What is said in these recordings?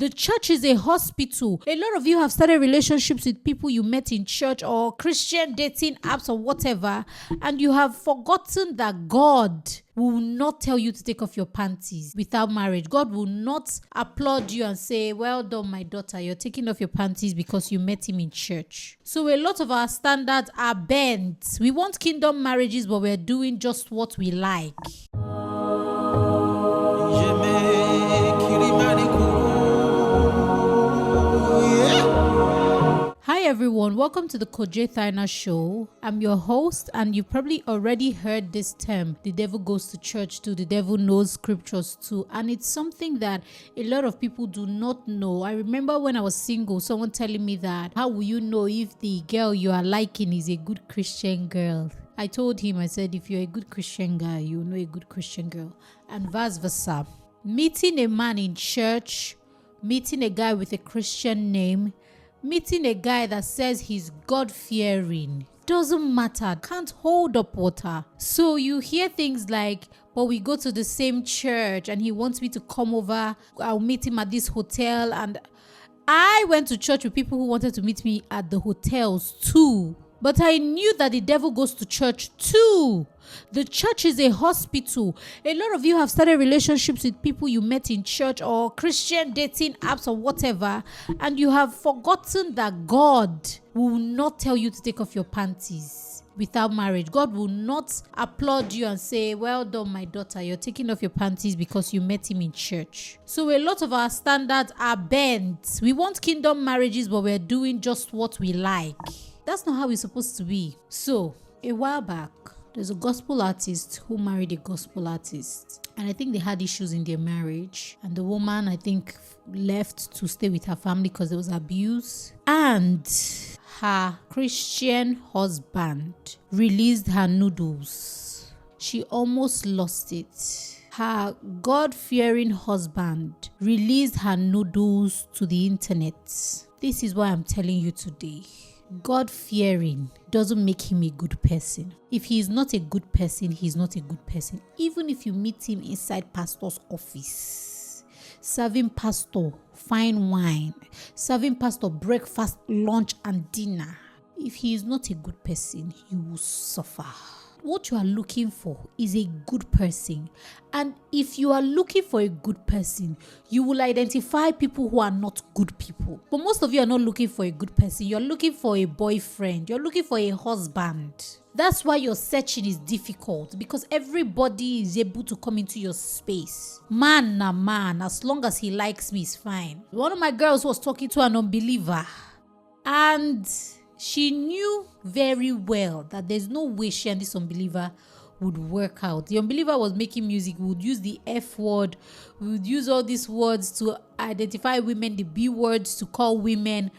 The church is a hospital. A lot of you have started relationships with people you met in church or Christian dating apps or whatever, and you have forgotten that God will not tell you to take off your panties without marriage. God will not applaud you and say, well done, my daughter, you're taking off your panties because you met him in church. So a lot of our standards are bent. We want kingdom marriages, but we're doing just what we like. Hi everyone, welcome to the Coach J Thyna show. I'm your host, and you probably already heard this term, the devil goes to church too, the devil knows scriptures too, and it's something that a lot of people do not know. I remember when I was single, someone telling me that, how will you know if the girl you are liking is a good Christian girl? I told him, I said, if you're a good Christian guy, you know a good Christian girl, and vice versa. Meeting a man in church, meeting a guy with a Christian name, meeting a guy that says he's God-fearing, doesn't matter, can't hold up water. So you hear things like, but we go to the same church and he wants me to come over, I'll meet him at this hotel. And I went to church with people who wanted to meet me at the hotels too. But I knew that the devil goes to church too. The church is a hospital. A lot of you have started relationships with people you met in church or Christian dating apps or whatever, and you have forgotten that God will not tell you to take off your panties without marriage. God will not applaud you and say, well done, my daughter, you're taking off your panties because you met him in church. So a lot of our standards are bent. We want kingdom marriages, but we're doing just what we like. That's not how it's supposed to be. So, a while back, there's a gospel artist who married a gospel artist. And I think they had issues in their marriage. And the woman, I think, left to stay with her family because there was abuse. And her Christian husband released her noodles. She almost lost it. Her God-fearing husband released her noodles to the internet. This is why I'm telling you today. God-fearing doesn't make him a good person. If he is not a good person, he's not a good person. Even if you meet him inside pastor's office, serving pastor fine wine, serving pastor breakfast, lunch, and dinner, if he is not a good person, you will suffer. What you are looking for is a good person. And if you are looking for a good person, you will identify people who are not good people. But most of you are not looking for a good person. You're looking for a boyfriend. You're looking for a husband. That's why your searching is difficult, because everybody is able to come into your space. Man, as long as he likes me, is fine. One of my girls was talking to an unbeliever, and she knew very well that there's no way she and this unbeliever would work out. The unbeliever was making music. We would use the F word. We would use all these words to identify women, the B words to call women.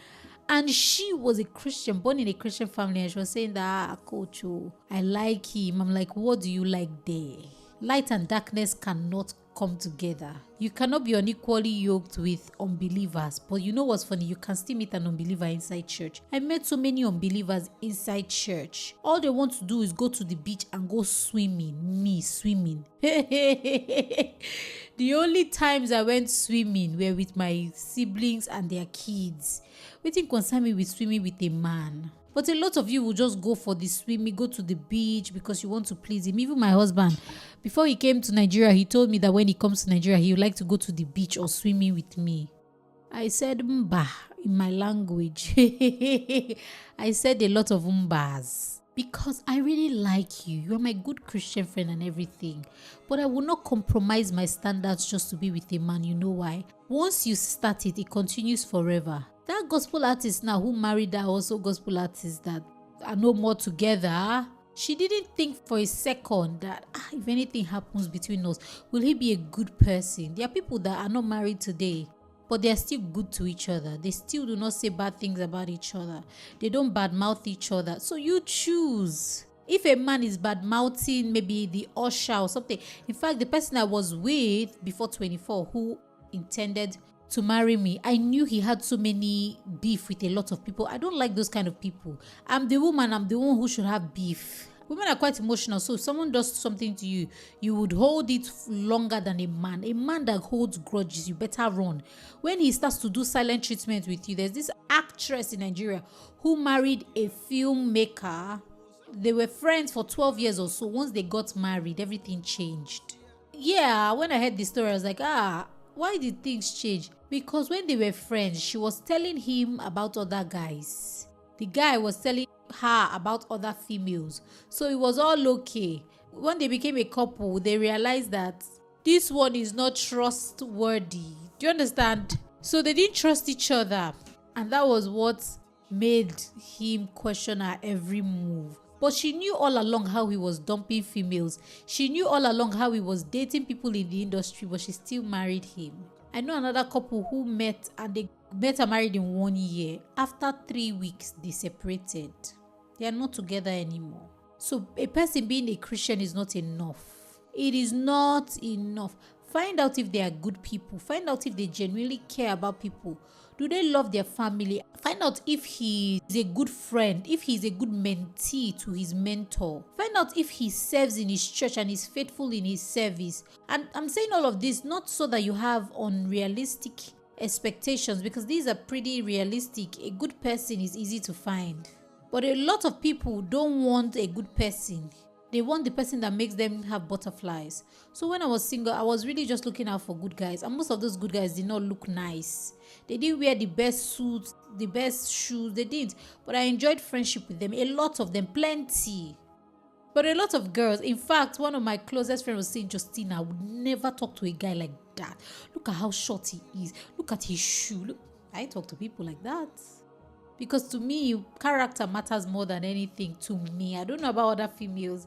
And she was a Christian, born in a Christian family. And she was saying that, Coach, I like him. I'm like, what do you like there? Light and darkness cannot come together. You cannot be unequally yoked with unbelievers. But you know what's funny? You can still meet an unbeliever inside church. I met so many unbelievers inside church. All they want to do is go to the beach and go swimming. Me swimming. The only times I went swimming were with my siblings and their kids. Wetin concern me with swimming with a man? But a lot of you will just go for the swimming, go to the beach because you want to please him. Even my husband, before he came to Nigeria, he told me that when he comes to Nigeria, he would like to go to the beach or swimming with me. I said, mba, in my language. I said a lot of mbas. Because I really like you. You're my good Christian friend and everything. But I will not compromise my standards just to be with a man. You know why? Once you start it, it continues forever. That gospel artist now who married that also gospel artist that are no more together, she didn't think for a second that if anything happens between us, will he be a good person? There are people that are not married today, but they are still good to each other. They still do not say bad things about each other. They don't badmouth each other. So you choose. If a man is badmouthing maybe the usher or something. In fact, the person I was with before 24 who intended to marry me, I knew he had so many beef with a lot of people. I don't like those kind of people. I'm the woman, I'm the one who should have beef. Women are quite emotional, so if someone does something to you, you would hold it longer than a man. A man that holds grudges, you better run. When he starts to do silent treatment with you, there's this actress in Nigeria who married a filmmaker. They were friends for 12 years or so. Once they got married, everything changed. Yeah, when I heard the story, I was like, why did things change? Because when they were friends, she was telling him about other guys. The guy was telling her about other females. So it was all okay. When they became a couple, they realized that this one is not trustworthy. Do you understand? So they didn't trust each other. And that was what made him question her every move. But she knew all along how he was dumping females. She knew all along how he was dating people in the industry, but she still married him. I know another couple who met and they met and married in 1 year. After 3 weeks, they separated. They are not together anymore. So a person being a Christian is not enough. It is not enough. Find out if they are good people. Find out if they genuinely care about people. Do they love their family? Find out if he is a good friend, if he is a good mentee to his mentor. Find out if he serves in his church and is faithful in his service. And I'm saying all of this not so that you have unrealistic expectations, because these are pretty realistic. A good person is easy to find. But a lot of people don't want a good person. They want the person that makes them have butterflies. So when I was single, I was really just looking out for good guys. And most of those good guys did not look nice. They didn't wear the best suits, the best shoes. They didn't. But I enjoyed friendship with them. A lot of them, plenty. But a lot of girls, in fact, one of my closest friends was saying, Justina, I would never talk to a guy like that. Look at how short he is. Look at his shoe. Look, I talk to people like that. Because to me, character matters more than anything to me. I don't know about other females.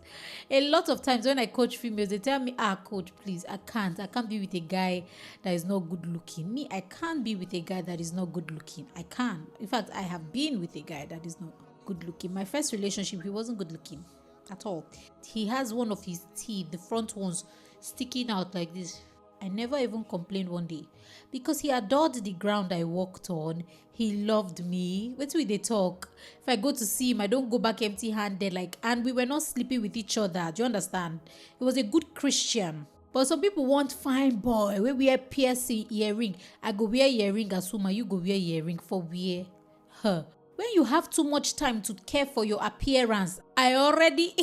A lot of times when I coach females, they tell me, coach, please, I can't be with a guy that is not good looking. Me, I can't be with a guy that is not good looking. I can't. In fact, I have been with a guy that is not good looking. My first relationship, he wasn't good looking at all. He has one of his teeth, the front ones, sticking out like this. I never even complained one day because he adored the ground I walked on. He loved me. Wait till they talk. If I go to see him, I don't go back empty-handed. And we were not sleeping with each other. Do you understand? He was a good Christian. But some people want fine boy. We wear piercing earring. I go wear earring as woman. You go wear earring for wear her. When you have too much time to care for your appearance, I already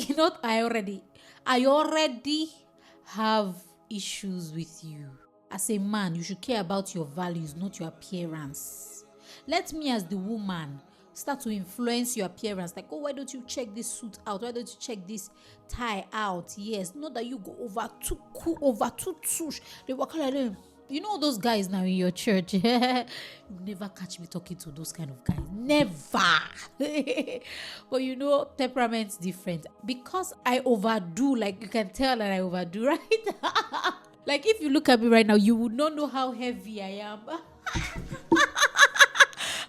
have issues with you. As a man, you should care about your values, not your appearance. Let me as the woman start to influence your appearance. Like, why don't you check this suit out? Why don't you check this tie out? Yes, not that you go over too cool, over too tush. They walk like them. You know those guys now in your church. You never catch me talking to those kind of guys. Never. But temperament's different. Because I overdo, like you can tell that I overdo, right? Like if you look at me right now, you would not know how heavy I am.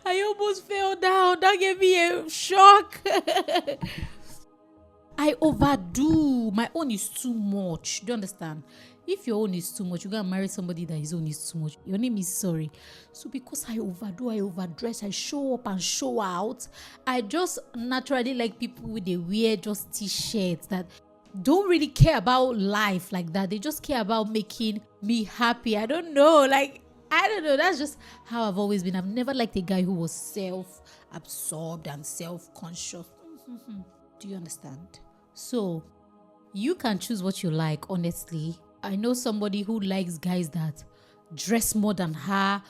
I almost fell down. That gave me a shock. I overdo. My own is too much. Do you understand? If your own is too much, you're going to marry somebody that his own is too much. Your name is sorry. So because I overdo, I overdress, I show up and show out, I just naturally like people with they wear just t-shirts that don't really care about life like that. They just care about making me happy. I don't know. That's just how I've always been. I've never liked a guy who was self-absorbed and self-conscious. Do you understand? So you can choose what you like, honestly. I know somebody who likes guys that dress more than her,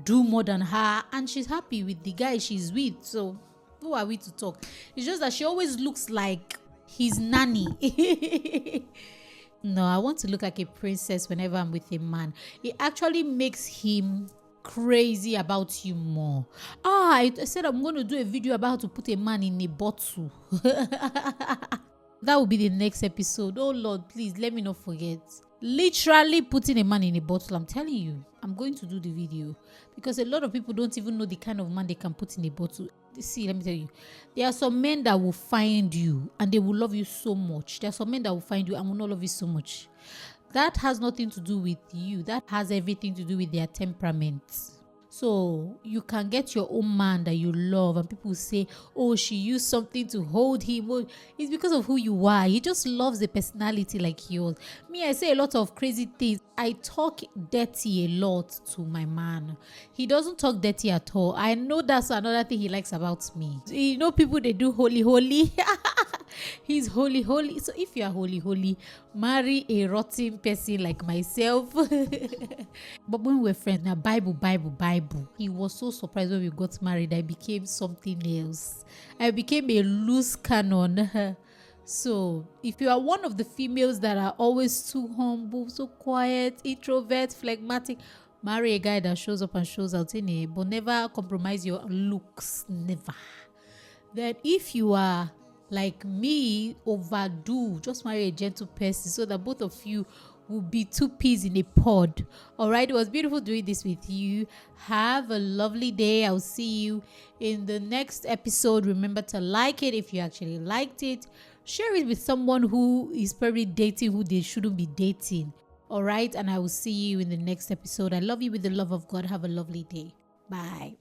do more than her, and she's happy with the guy she's with. So who are we to talk? It's just that she always looks like his nanny. No, I want to look like a princess whenever I'm with a man. It actually makes him crazy about you more. I said I'm going to do a video about how to put a man in a bottle. That will be the next episode. Oh Lord, please let me not forget. Literally putting a man in a bottle. I'm telling you, I'm going to do the video because a lot of people don't even know the kind of man they can put in a bottle. See, let me tell you, there are some men that will find you and they will love you so much. There are some men that will find you and will not love you so much. That has nothing to do with you. That has everything to do with their temperament. So you can get your own man that you love, and people say, oh, she used something to hold him. Well, it's because of who you are. He just loves a personality like yours. Me, I say a lot of crazy things. I talk dirty a lot to my man. He doesn't talk dirty at all. I know that's another thing he likes about me. You know, people, they do holy holy. He's holy holy. So if you are holy holy, marry a rotten person like myself. But when we were friends, now Bible. He was so surprised when we got married. I became something else. I became a loose cannon. So if you are one of the females that are always too humble, so quiet, introvert, phlegmatic, marry a guy that shows up and shows out in it, but never compromise your looks. Never. Then if you are like me, overdo, just marry a gentle person so that both of you will be two peas in a pod. All right, it was beautiful doing this with you. Have a lovely day. I'll see you in the next episode. Remember to like it if you actually liked it. Share it with someone who is probably dating who they shouldn't be dating. All right, and I will see you in the next episode. I love you with the love of God. Have a lovely day. Bye.